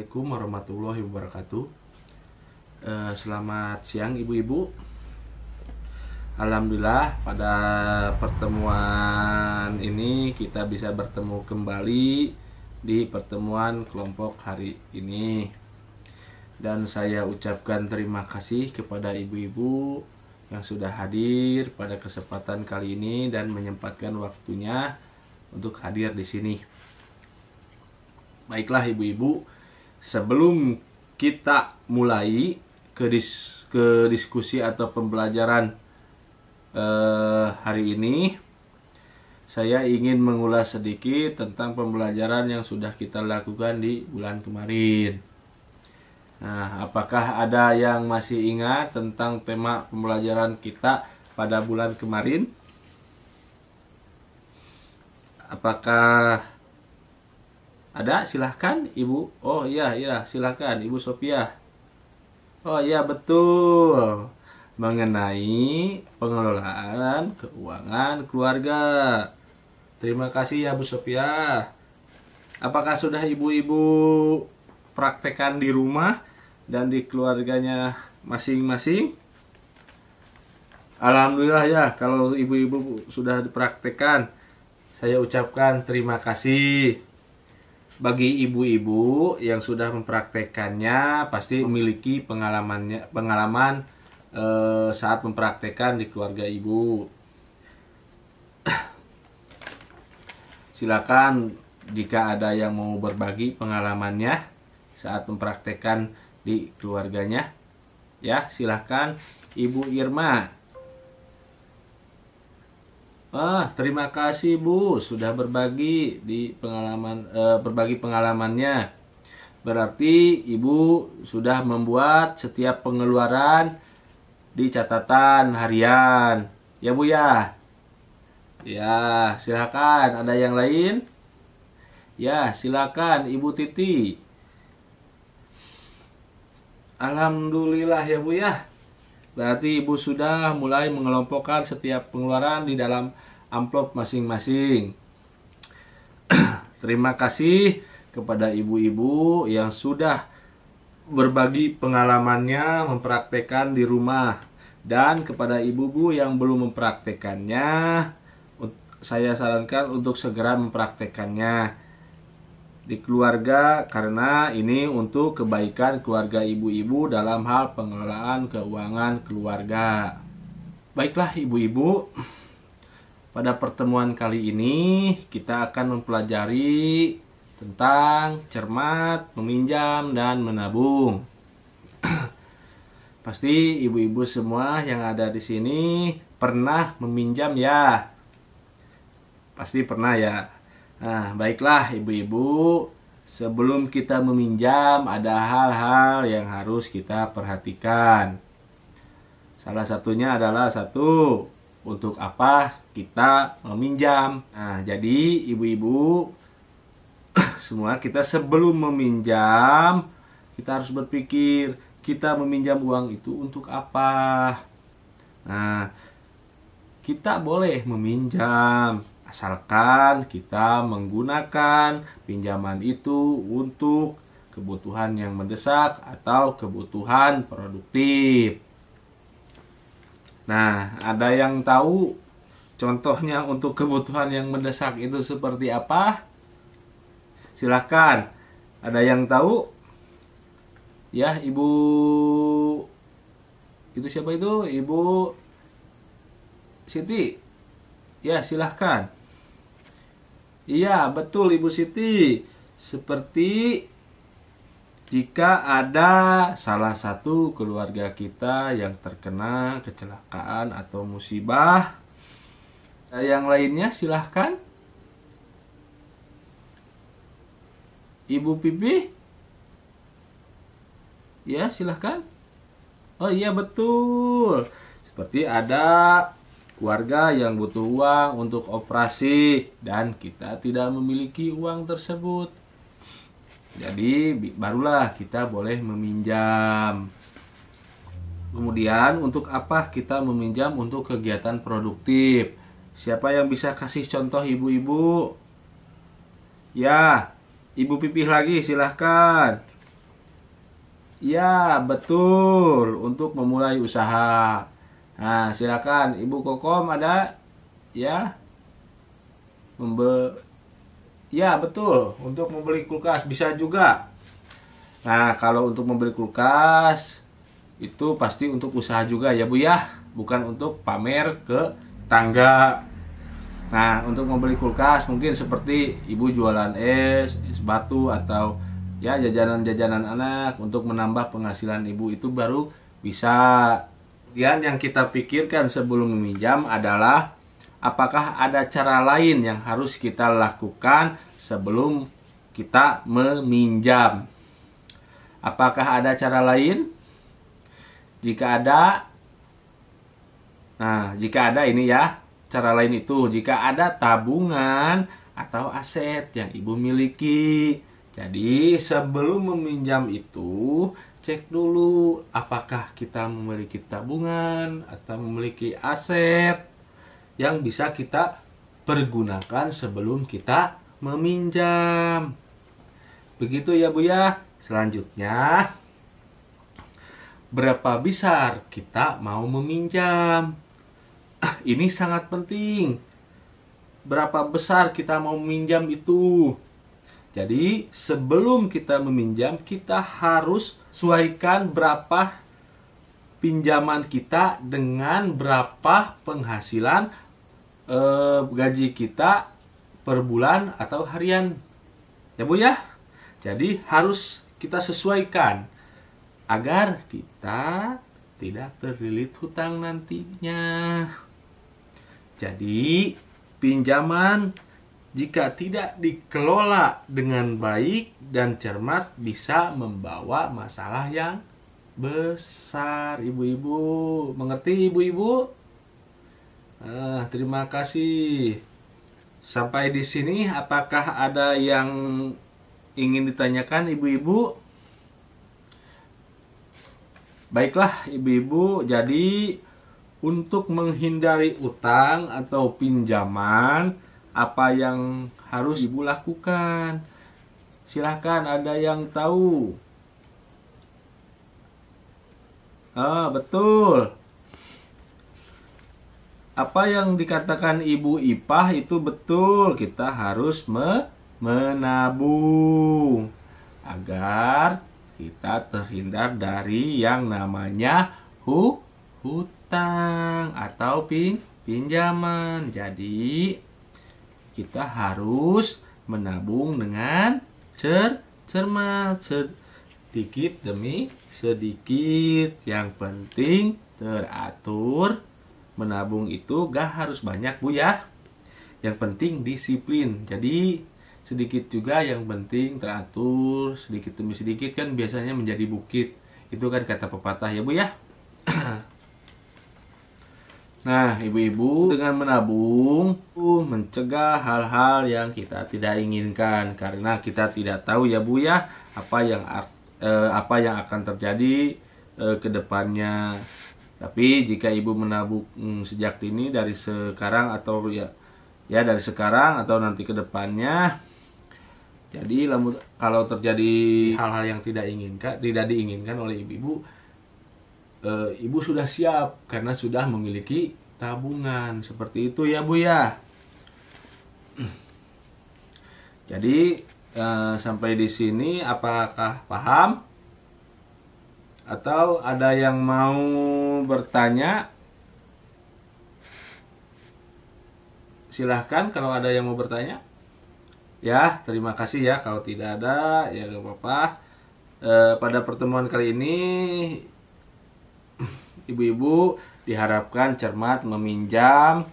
Assalamualaikum warahmatullahi wabarakatuh. Selamat siang ibu-ibu. Alhamdulillah pada pertemuan ini kita bisa bertemu kembali di pertemuan kelompok hari ini. Dan saya ucapkan terima kasih kepada ibu-ibu yang sudah hadir pada kesempatan kali ini dan menyempatkan waktunya untuk hadir di sini. Baiklah ibu-ibu, sebelum kita mulai ke diskusi atau pembelajaran hari ini, saya ingin mengulas sedikit tentang pembelajaran yang sudah kita lakukan di bulan kemarin. Nah, apakah ada yang masih ingat tentang tema pembelajaran kita pada bulan kemarin? Apakah ada? Silahkan Ibu. Oh iya, silahkan Ibu Sophia. Oh iya, betul. Mengenai pengelolaan keuangan keluarga. Terima kasih ya Bu Sophia. Apakah sudah ibu-ibu praktekkan di rumah dan di keluarganya masing-masing? Alhamdulillah ya, kalau ibu-ibu sudah dipraktekkan, saya ucapkan terima kasih. Bagi ibu-ibu yang sudah mempraktekannya pasti memiliki pengalaman saat mempraktekkan di keluarga ibu. Silakan jika ada yang mau berbagi pengalamannya saat mempraktekkan di keluarganya. Ya, silakan Ibu Irma. Terima kasih Bu sudah berbagi pengalamannya. Berarti Ibu sudah membuat setiap pengeluaran di catatan harian. Ya Bu ya. Ya, silakan. Ada yang lain? Ya, silakan Ibu Titi. Alhamdulillah ya Bu ya. Berarti Ibu sudah mulai mengelompokkan setiap pengeluaran di dalam amplop masing-masing. Terima kasih kepada ibu-ibu yang sudah berbagi pengalamannya mempraktekkan di rumah. Dan kepada ibu-ibu yang belum mempraktekannya, saya sarankan untuk segera mempraktekannya di keluarga, karena ini untuk kebaikan keluarga ibu-ibu dalam hal pengelolaan keuangan keluarga. Baiklah ibu-ibu, pada pertemuan kali ini kita akan mempelajari tentang cermat, meminjam, dan menabung. Pasti ibu-ibu semua yang ada di sini pernah meminjam ya. Pasti pernah ya. Nah, baiklah ibu-ibu, sebelum kita meminjam ada hal-hal yang harus kita perhatikan. Salah satunya adalah satu, untuk apa kita meminjam. Nah, jadi ibu-ibu semua, kita sebelum meminjam kita harus berpikir, kita meminjam uang itu untuk apa. Nah, kita boleh meminjam asalkan kita menggunakan pinjaman itu untuk kebutuhan yang mendesak atau kebutuhan produktif. Nah, ada yang tahu contohnya untuk kebutuhan yang mendesak itu seperti apa? Silahkan. Ada yang tahu? Ya, Ibu... Itu siapa itu? Ibu Siti. Ya, silahkan. Iya, betul Ibu Siti. Seperti jika ada salah satu keluarga kita yang terkena kecelakaan atau musibah. Yang lainnya silahkan. Ibu Pipi. Ya, silahkan. Oh iya, betul. Seperti ada keluarga yang butuh uang untuk operasi dan kita tidak memiliki uang tersebut. Jadi barulah kita boleh meminjam. Kemudian untuk apa kita meminjam? Untuk kegiatan produktif. Siapa yang bisa kasih contoh ibu-ibu? Ya, Ibu Pipih lagi silahkan. Ya, betul. Untuk memulai usaha. Nah, silakan Ibu Kokom ada ya. Ya, betul. Untuk membeli kulkas bisa juga. Nah, kalau untuk membeli kulkas itu pasti untuk usaha juga ya Bu ya, bukan untuk pamer ke tangga. Nah, untuk membeli kulkas mungkin seperti Ibu jualan es batu atau ya jajanan-jajanan anak untuk menambah penghasilan Ibu itu baru bisa. Kemudian yang kita pikirkan sebelum meminjam adalah apakah ada cara lain yang harus kita lakukan sebelum kita meminjam. Apakah ada cara lain? Jika ada, jika ada ini ya, cara lain itu jika ada tabungan atau aset yang Ibu miliki. Jadi sebelum meminjam itu, cek dulu apakah kita memiliki tabungan atau memiliki aset yang bisa kita pergunakan sebelum kita meminjam. Begitu ya Bu ya. Selanjutnya, berapa besar kita mau meminjam? Ini sangat penting. Berapa besar kita mau meminjam itu? Jadi, sebelum kita meminjam, kita harus sesuaikan berapa pinjaman kita dengan berapa penghasilan gaji kita per bulan atau harian. Ya Bu ya? Jadi, harus kita sesuaikan agar kita tidak terlilit hutang nantinya. Jadi, pinjaman jika tidak dikelola dengan baik dan cermat bisa membawa masalah yang besar. Ibu-ibu, mengerti ibu-ibu? Terima kasih. Sampai di sini, apakah ada yang ingin ditanyakan ibu-ibu? Baiklah ibu-ibu, jadi untuk menghindari utang atau pinjaman, apa yang harus ibu lakukan? Silahkan, ada yang tahu? Betul. Apa yang dikatakan Ibu Ipah itu betul. Kita harus menabung agar kita terhindar dari yang namanya hutang atau pinjaman. Jadi kita harus menabung dengan cermat, sedikit demi sedikit. Yang penting teratur. Menabung itu gak harus banyak Bu ya. Yang penting disiplin. Jadi sedikit juga, yang penting teratur. Sedikit demi sedikit kan biasanya menjadi bukit. Itu kan kata pepatah ya Bu ya. Nah ibu-ibu, dengan menabung mencegah hal-hal yang kita tidak inginkan. Karena kita tidak tahu ya Bu ya, apa yang akan terjadi ke depannya. Tapi jika ibu menabung sejak dini dari sekarang atau ya dari sekarang atau nanti ke depannya, jadi kalau terjadi hal-hal yang tidak diinginkan oleh ibu-ibu, ibu sudah siap karena sudah memiliki tabungan. Seperti itu ya Bu ya. Jadi sampai di sini apakah paham? Atau ada yang mau bertanya? Silahkan kalau ada yang mau bertanya. Ya, terima kasih ya. Kalau tidak ada, ya gak apa-apa. Pada pertemuan kali ini, ibu-ibu diharapkan cermat meminjam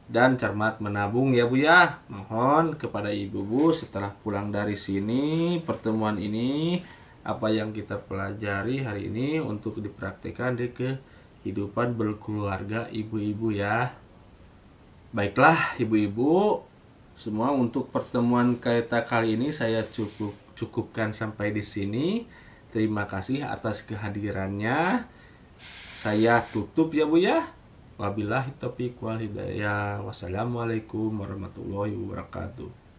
dan cermat menabung ya Bu ya. Mohon kepada ibu-ibu setelah pulang dari sini, pertemuan ini, apa yang kita pelajari hari ini untuk dipraktikkan di kehidupan berkeluarga ibu-ibu ya. Baiklah ibu-ibu, semua untuk pertemuan kita kali ini saya cukupkan sampai di sini. Terima kasih atas kehadirannya. Saya tutup ya Bu ya. Wabillahi taufiq wal hidayah. Wassalamualaikum warahmatullahi wabarakatuh.